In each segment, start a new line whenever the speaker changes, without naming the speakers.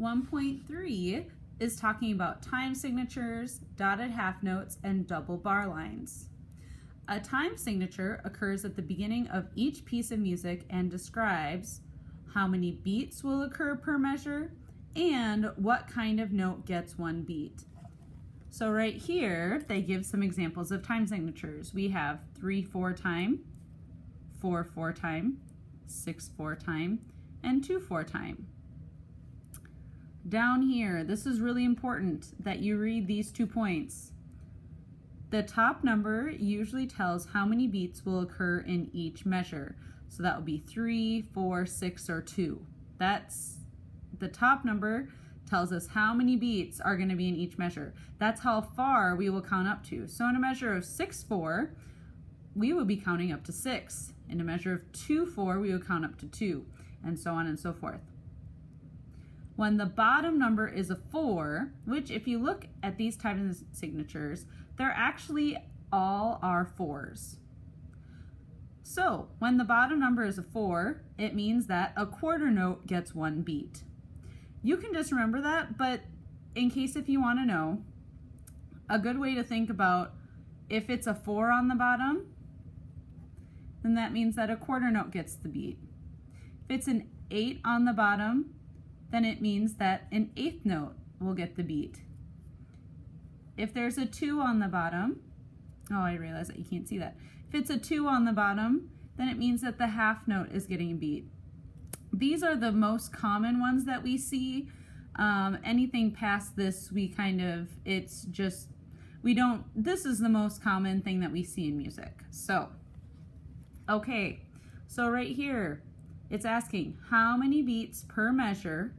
1.3 is talking about time signatures, dotted half notes, and double bar lines. A time signature occurs at the beginning of each piece of music and describes how many beats will occur per measure and what kind of note gets one beat. So right here, they give some examples of time signatures. We have 3/4 time, 4/4 time, 6/4 time, and 2/4 time. Down here, this is really important that you read these 2 points. The top number usually tells how many beats will occur in each measure. So that would be 3, 4, 6, or 2. That's the top number tells us how many beats are going to be in each measure. That's how far we will count up to. So in a measure of 6/4, we will be counting up to 6. In a measure of 2/4, we will count up to 2, and so on and so forth. When the bottom number is a 4, which if you look at these time signatures, they're actually all are 4s. So when the bottom number is a 4, it means that a quarter note gets one beat. You can just remember that, but in case if you want to know, a good way to think about if it's a 4 on the bottom, then that means that a quarter note gets the beat. If it's an 8 on the bottom, then it means that an 8th note will get the beat. If there's a 2 on the bottom, oh, I realize that you can't see that. If it's a 2 on the bottom, then it means that the half note is getting a beat. These are the most common ones that we see. Anything past this, it's just, this is the most common thing that we see in music. So, okay, so right here, it's asking how many beats per measure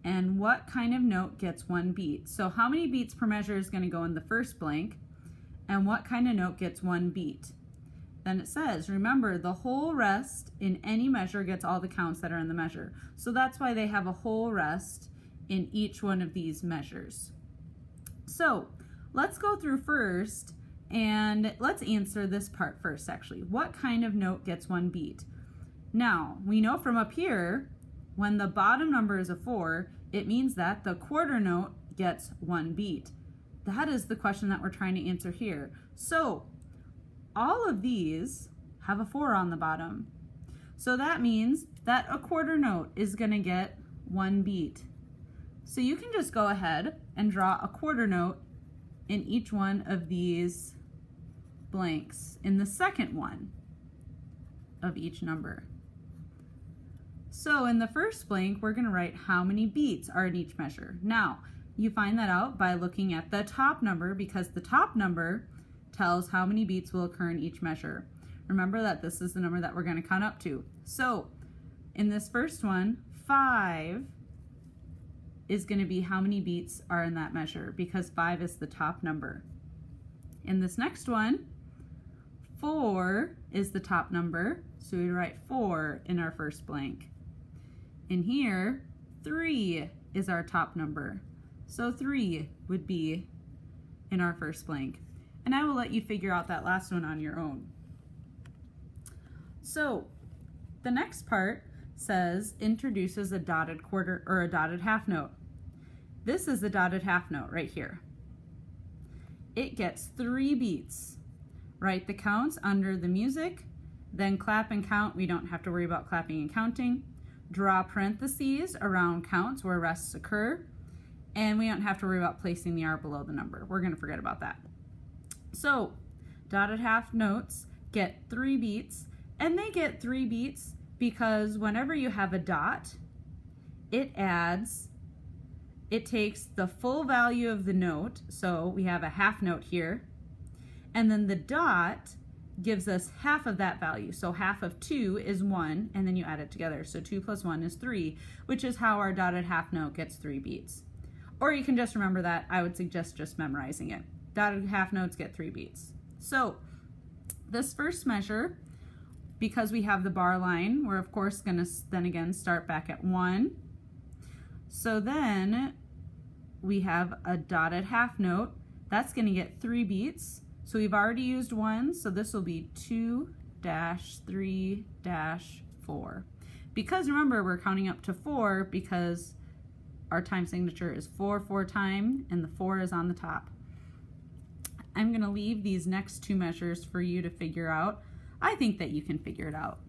and what kind of note gets one beat. So how many beats per measure is going to go in the first blank and what kind of note gets one beat. Then it says, remember, the whole rest in any measure gets all the counts that are in the measure. So that's why they have a whole rest in each one of these measures. So let's go through first and let's answer this part first actually. What kind of note gets one beat? Now, we know from up here, when the bottom number is a 4, it means that the quarter note gets one beat. That is the question that we're trying to answer here. So, all of these have a 4 on the bottom. So that means that a quarter note is going to get one beat. So you can just go ahead and draw a quarter note in each one of these blanks in the second one of each number. So in the first blank, we're going to write how many beats are in each measure. Now, you find that out by looking at the top number because the top number tells how many beats will occur in each measure. Remember that this is the number that we're going to count up to. So in this first one, 5 is going to be how many beats are in that measure because 5 is the top number. In this next one, 4 is the top number, so we write 4 in our first blank. In here, 3 is our top number, so 3 would be in our first blank. And I will let you figure out that last one on your own. So the next part says introduces a dotted quarter or a dotted half note. This is the dotted half note right here. It gets 3 beats. Write the counts under the music, then clap and count. We don't have to worry about clapping and counting. Draw parentheses around counts where rests occur, and we don't have to worry about placing the R below the number. We're going to forget about that. So, dotted half notes get 3 beats, and they get 3 beats because whenever you have a dot, it takes the full value of the note, so we have a half note here, and then the dot gives us half of that value. So half of 2 is 1, and then you add it together. So 2 plus 1 is 3, which is how our dotted half note gets 3 beats. Or you can just remember that. I would suggest just memorizing it. Dotted half notes get 3 beats. So this first measure, because we have the bar line, we're of course going to then again start back at 1. So then we have a dotted half note. That's going to get 3 beats. So we've already used 1, so this will be 2-3-4. Because remember, we're counting up to 4 because our time signature is 4/4 time, and the 4 is on the top. I'm going to leave these next two measures for you to figure out. I think that you can figure it out.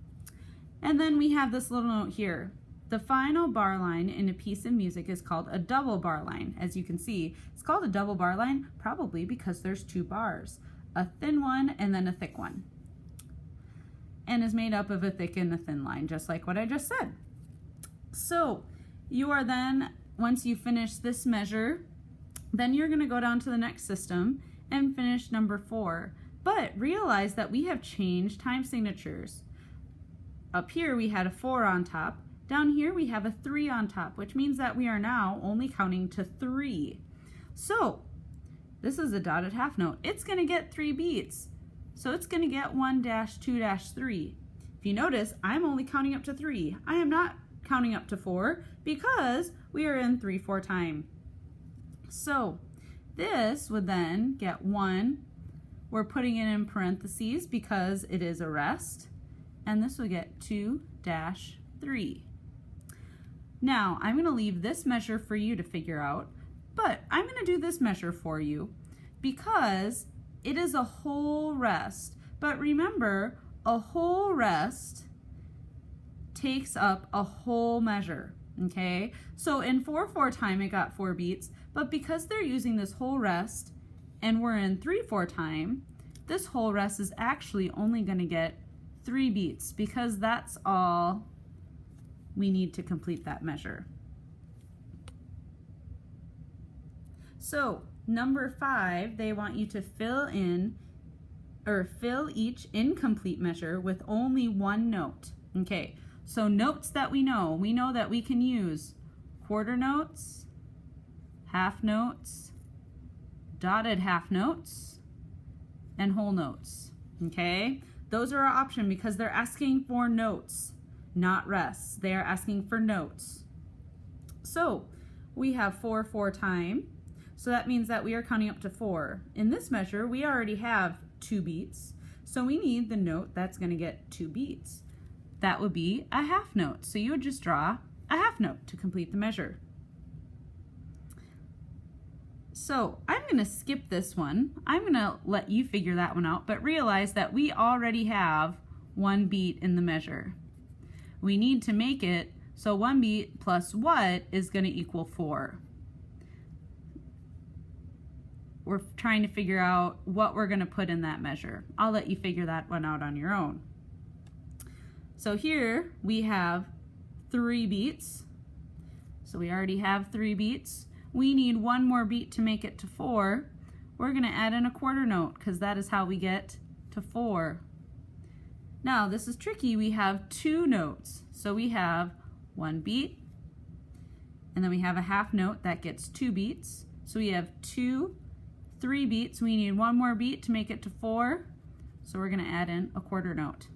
And then we have this little note here. The final bar line in a piece of music is called a double bar line. As you can see, it's called a double bar line probably because there's two bars, a thin one and then a thick one, and is made up of a thick and a thin line, just like what I just said. So you are then, once you finish this measure, then you're going to go down to the next system and finish number 4. But realize that we have changed time signatures. Up here we had a 4 on top. Down here we have a 3 on top, which means that we are now only counting to 3. So this is a dotted half note. It's going to get 3 beats. So it's going to get 1-2-3. If you notice, I'm only counting up to 3. I am not counting up to 4 because we are in 3/4 time. So this would then get 1. We're putting it in parentheses because it is a rest. And this will get 2-3. Now, I'm going to leave this measure for you to figure out, but I'm going to do this measure for you because it is a whole rest. But remember, a whole rest takes up a whole measure, okay? So in 4/4 time, it got 4 beats, but because they're using this whole rest and we're in 3/4 time, this whole rest is actually only going to get 3 beats because that's all we need to complete that measure. So number 5, they want you to fill each incomplete measure with only one note. Okay, so notes that we know that we can use quarter notes, half notes, dotted half notes, and whole notes. Okay, those are our option because they're asking for notes, not rests. They are asking for notes. So we have 4/4 time. So that means that we are counting up to 4. In this measure, we already have 2 beats. So we need the note that's going to get 2 beats. That would be a half note. So you would just draw a half note to complete the measure. So I'm going to skip this one. I'm going to let you figure that one out, but realize that we already have 1 beat in the measure. We need to make it so 1 beat plus what is going to equal 4. We're trying to figure out what we're going to put in that measure. I'll let you figure that one out on your own. So here we have 3 beats. So we already have 3 beats. We need 1 more beat to make it to 4. We're going to add in a quarter note because that is how we get to 4. Now this is tricky. We have 2 notes. So we have 1 beat, and then we have a half note that gets 2 beats. So we have 3 beats. We need 1 more beat to make it to 4. So we're going to add in a quarter note.